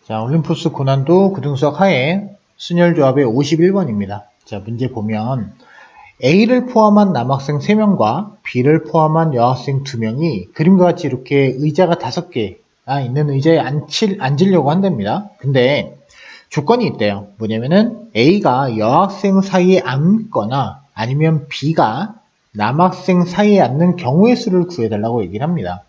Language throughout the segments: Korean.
자, 올림포스 고난도 고등수학 하에 순열조합의 51번입니다. 자, 문제 보면 A를 포함한 남학생 3명과 B를 포함한 여학생 2명이 그림과 같이 이렇게 의자가 5개 있는 의자에 앉으려고 한답니다. 근데 조건이 있대요. 뭐냐면은 A가 여학생 사이에 앉거나 아니면 B가 남학생 사이에 앉는 경우의 수를 구해달라고 얘기를 합니다.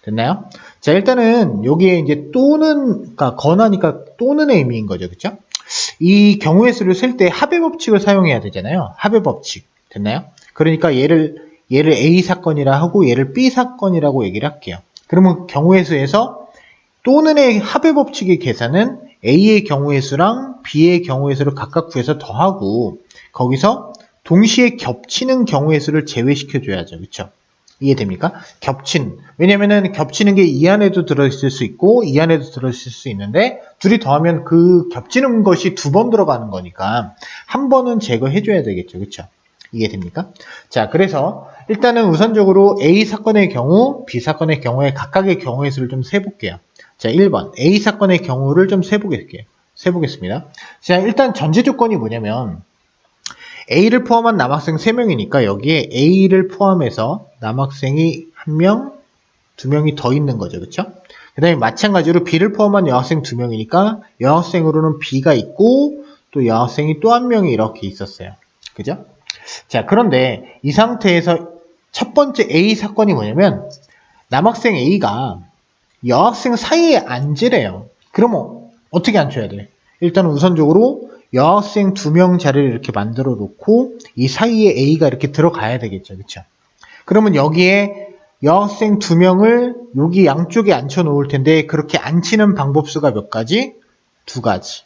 됐나요? 자, 일단은 여기에 이제 또는, 그러니까 건하니까 또는의 의미인 거죠. 그쵸? 이 경우의 수를 쓸 때 합의 법칙을 사용해야 되잖아요. 합의 법칙. 됐나요? 그러니까 얘를 A 사건이라 하고 얘를 B 사건이라고 얘기를 할게요. 그러면 경우의 수에서 또는의 합의 법칙의 계산은 A의 경우의 수랑 B의 경우의 수를 각각 구해서 더하고 거기서 동시에 겹치는 경우의 수를 제외시켜 줘야죠. 그쵸? 이해됩니까? 왜냐면은 겹치는 게 이 안에도 들어있을 수 있고 이 안에도 들어있을 수 있는데 둘이 더하면 그 겹치는 것이 2번 들어가는 거니까 한 번은 제거해줘야 되겠죠. 그쵸? 이해됩니까? 자, 그래서 일단은 우선적으로 A 사건의 경우, B 사건의 경우에 각각의 경우의 수를 좀 세볼게요. 자, 1번 A 사건의 경우를 좀 세보겠습니다. 자, 일단 전제 조건이 뭐냐면 A를 포함한 남학생 3명이니까 여기에 A를 포함해서 남학생이 1명, 2명이 더 있는 거죠. 그쵸? 그 다음에 마찬가지로 B를 포함한 여학생 2명이니까 여학생으로는 B가 있고 또 여학생이 또 1명이 이렇게 있었어요. 그죠? 자, 그런데 이 상태에서 첫 번째 A 사건이 뭐냐면 남학생 A가 여학생 사이에 앉으래요. 그러면 어떻게 앉혀야 돼? 일단 우선적으로 여학생 2명 자리를 이렇게 만들어 놓고 이 사이에 A가 이렇게 들어가야 되겠죠. 그쵸? 그러면 여기에 여학생 2명을 여기 양쪽에 앉혀 놓을 텐데 그렇게 앉히는 방법 수가 몇 가지? 2가지.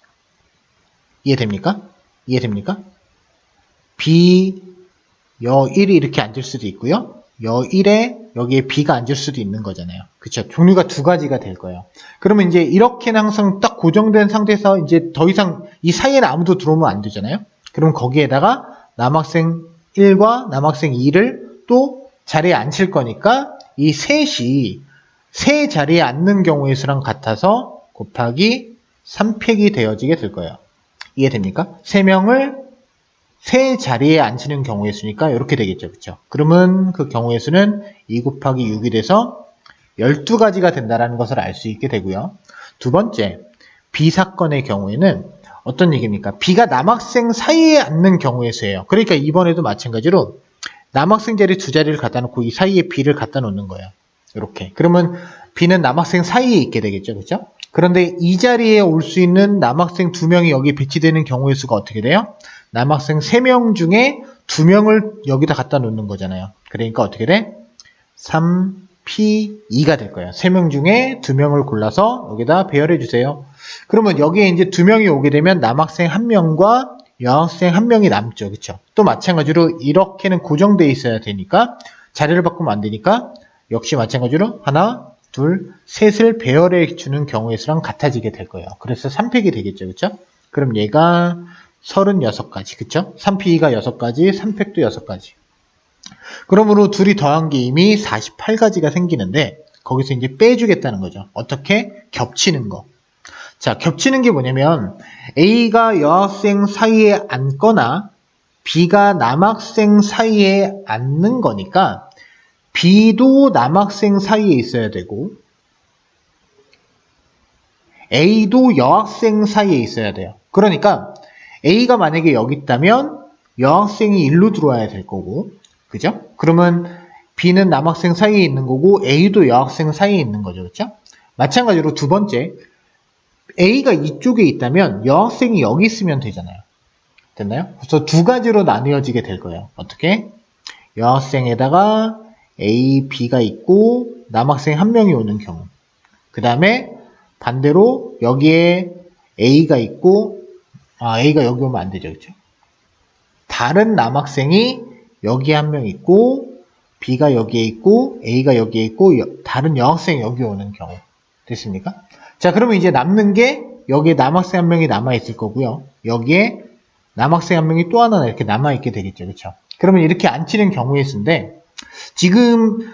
이해됩니까? B, 여 1이 이렇게 앉을 수도 있고요. 여 1에 여기에 B가 앉을 수도 있는 거잖아요. 그쵸? 종류가 2가지가 될 거예요. 그러면 이제 이렇게는 항상 딱 고정된 상태에서 이제 더 이상 이 사이에는 아무도 들어오면 안 되잖아요. 그럼 거기에다가 남학생 1과 남학생 2를 또 자리에 앉힐 거니까 이 셋이 세 자리에 앉는 경우의 수랑 같아서 곱하기 3팩이 되어지게 될 거예요. 이해됩니까? 3명을 세 자리에 앉히는 경우의 수니까 이렇게 되겠죠. 그쵸? 그러면 그 경우의 수는 2 곱하기 6이 돼서 12가지가 된다는 것을 알 수 있게 되고요. 두 번째, B 사건의 경우에는 어떤 얘기입니까? B가 남학생 사이에 앉는 경우의 수예요. 그러니까 이번에도 마찬가지로 남학생 자리 2자리를 갖다 놓고 이 사이에 B를 갖다 놓는 거예요. 이렇게. 그러면 B는 남학생 사이에 있게 되겠죠. 그죠? 그런데 이 자리에 올 수 있는 남학생 2명이 여기 배치되는 경우의 수가 어떻게 돼요? 남학생 3명 중에 2명을 여기다 갖다 놓는 거잖아요. 그러니까 어떻게 돼? 3P2가 될 거예요. 3명 중에 2명을 골라서 여기다 배열해 주세요. 그러면 여기에 이제 2명이 오게 되면 남학생 1명과 여학생 1명이 남죠. 그쵸? 또 마찬가지로 이렇게는 고정되어 있어야 되니까 자리를 바꾸면 안 되니까 역시 마찬가지로 하나, 둘, 셋을 배열해 주는 경우의 수랑 같아지게 될 거예요. 그래서 3팩이 되겠죠. 그쵸? 그럼 얘가 36가지. 그쵸? 3P가 6가지, 3팩도 6가지. 그러므로 둘이 더한 게 이미 48가지가 생기는데 거기서 이제 빼주겠다는 거죠. 어떻게? 겹치는 거. 자, 겹치는 게 뭐냐면 A가 여학생 사이에 앉거나 B가 남학생 사이에 앉는 거니까 B도 남학생 사이에 있어야 되고 A도 여학생 사이에 있어야 돼요. 그러니까 A가 만약에 여기 있다면 여학생이 일로 들어와야 될 거고, 그죠? 그러면 B는 남학생 사이에 있는 거고 A도 여학생 사이에 있는 거죠. 그죠? 마찬가지로 두 번째, A가 이쪽에 있다면 여학생이 여기 있으면 되잖아요. 됐나요? 그래서 2가지로 나뉘어지게 될 거예요. 어떻게? 여학생에다가 A, B가 있고 남학생 1명이 오는 경우. 그 다음에 반대로 여기에 A가 있고 A가 여기 오면 안 되죠. 그렇죠? 다른 남학생이 여기에 1명 있고 B가 여기에 있고 A가 여기에 있고 다른 여학생이 여기 오는 경우. 됐습니까? 자, 그러면 이제 남는 게 여기에 남학생 1명이 남아있을 거고요. 여기에 남학생 1명이 또 하나 이렇게 남아있게 되겠죠. 그렇죠? 그러면 이렇게 앉히는 경우의 수인데 지금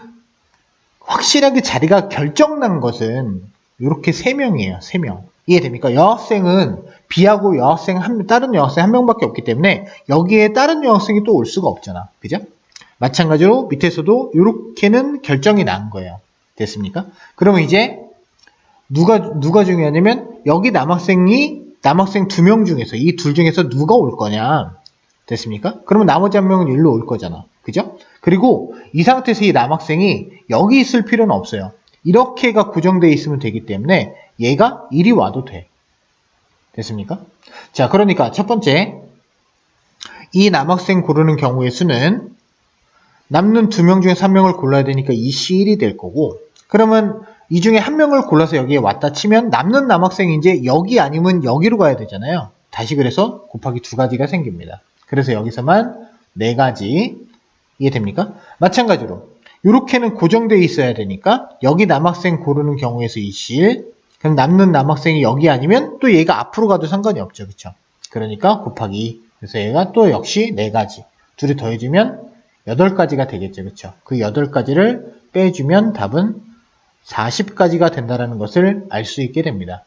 확실하게 자리가 결정난 것은 이렇게 3명이에요. 3명. 이해됩니까? 여학생은 B하고 다른 여학생 한 명밖에 없기 때문에 여기에 다른 여학생이 또 올 수가 없잖아. 그죠? 마찬가지로 밑에서도 이렇게는 결정이 난 거예요. 됐습니까? 그러면 이제 누가 중요하냐면 여기 남학생 2명 중에서 이 둘 중에서 누가 올 거냐. 됐습니까? 그러면 나머지 한 명은 일로 올 거잖아. 그죠? 그리고 이 상태에서 이 남학생이 여기 있을 필요는 없어요. 이렇게가 고정되어 있으면 되기 때문에 얘가 이리 와도 돼. 됐습니까? 자, 그러니까 첫 번째, 이 남학생 고르는 경우의 수는 남는 2명 중에 3명을 골라야 되니까 이 C1이 될 거고, 그러면 이 중에 한 명을 골라서 여기에 왔다 치면 남는 남학생이 이제 여기 아니면 여기로 가야 되잖아요. 다시 그래서 곱하기 2가지가 생깁니다. 그래서 여기서만 4가지. 이해됩니까? 마찬가지로 이렇게는 고정되어 있어야 되니까 여기 남학생 고르는 경우에서 이 C1, 그럼 남는 남학생이 여기 아니면 또 얘가 앞으로 가도 상관이 없죠. 그쵸? 그러니까 곱하기 2. 그래서 얘가 또 역시 4가지. 둘이 더해주면 8가지가 되겠죠. 그쵸? 그 8가지를 빼주면 답은 40가지가 된다는 것을 알 수 있게 됩니다.